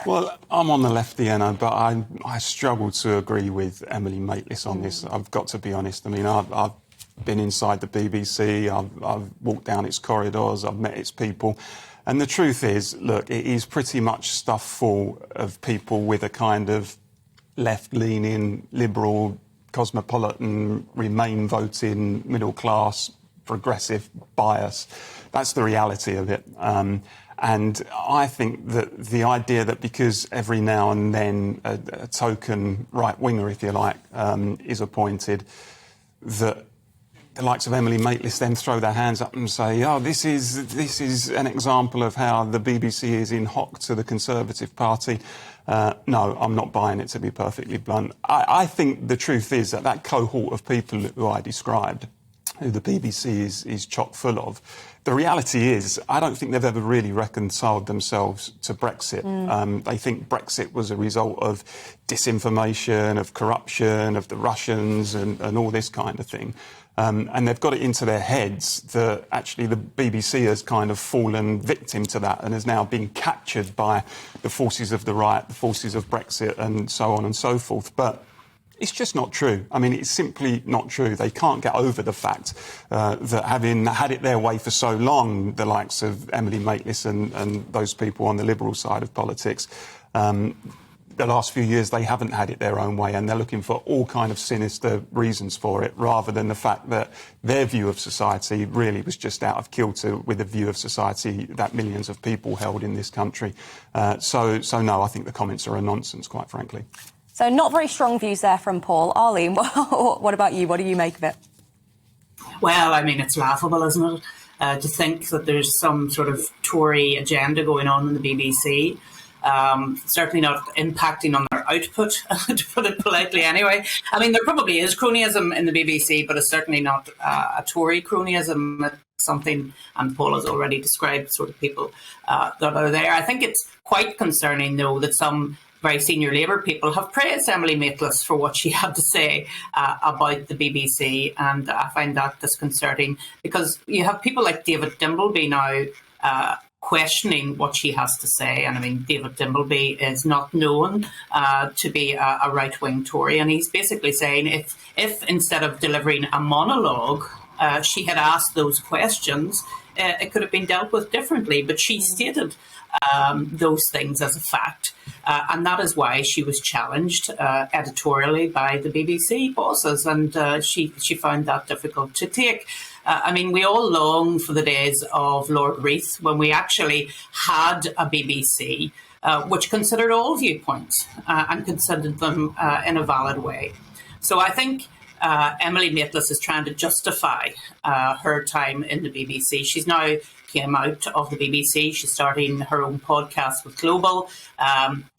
Well, I'm on the left, Deanna, but I struggle to agree with Emily Maitlis on this. I've got to be honest. I mean, I've been inside the BBC, I've walked down its corridors, I've met its people. And the truth is, look, it is pretty much stuffed full of people with a kind of left-leaning, liberal, cosmopolitan, Remain voting, middle-class, progressive bias. That's the reality of it. And I think that the idea that because every now and then a token right-winger, if you like, is appointed, that the likes of Emily Maitlis then throw their hands up and say, oh, this is an example of how the BBC is in hock to the Conservative Party. No, I'm not buying it, to be perfectly blunt. I think the truth is that cohort of people who I described, who the BBC is chock full of, the reality is I don't think they've ever really reconciled themselves to Brexit. They think Brexit was a result of disinformation, of corruption, of the Russians and all this kind of thing. And they've got it into their heads that actually the BBC has kind of fallen victim to that and has now been captured by the forces of the right, the forces of Brexit and so on and so forth. But it's just not true. I mean, it's simply not true. They can't get over the fact that having had it their way for so long, the likes of Emily Maitlis and those people on the liberal side of politics, the last few years they haven't had it their own way, and they're looking for all kind of sinister reasons for it, rather than the fact that their view of society really was just out of kilter with the view of society that millions of people held in this country. So no, I think the comments are a nonsense, quite frankly. So not very strong views there from Paul. Arlene, what about you? What do you make of it? Well, I mean, it's laughable, isn't it, to think that there's some sort of Tory agenda going on in the BBC. Certainly not impacting on their output, to put it politely anyway. I mean, there probably is cronyism in the BBC, but it's certainly not a Tory cronyism. It's something, and Paul has already described sort of people that are there. I think it's quite concerning, though, that some very senior Labour people have praised Emily Maitlis for what she had to say about the BBC, and I find that disconcerting because you have people like David Dimbleby now questioning what she has to say. And I mean, David Dimbleby is not known to be a right-wing Tory, and he's basically saying if instead of delivering a monologue, she had asked those questions, it could have been dealt with differently. But she stated those things as a fact, and that is why she was challenged editorially by the BBC bosses, and she found that difficult to take. I mean, we all long for the days of Lord Reith when we actually had a BBC which considered all viewpoints and considered them in a valid way. So I think Emily Maitlis is trying to justify her time in the BBC. She's now came out of the BBC. She's starting her own podcast with Global.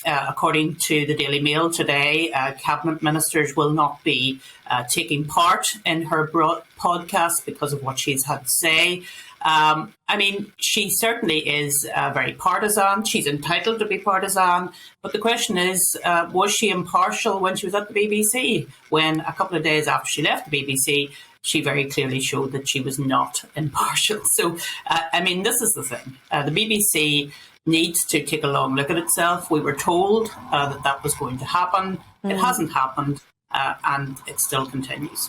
According to the Daily Mail today, cabinet ministers will not be taking part in her podcast because of what she's had to say. I mean, she certainly is very partisan. She's entitled to be partisan. But the question is, was she impartial when she was at the BBC? When a couple of days after she left the BBC, she very clearly showed that she was not impartial. So, I mean, this is the thing. The BBC needs to take a long look at itself. We were told that was going to happen. It hasn't happened, and it still continues.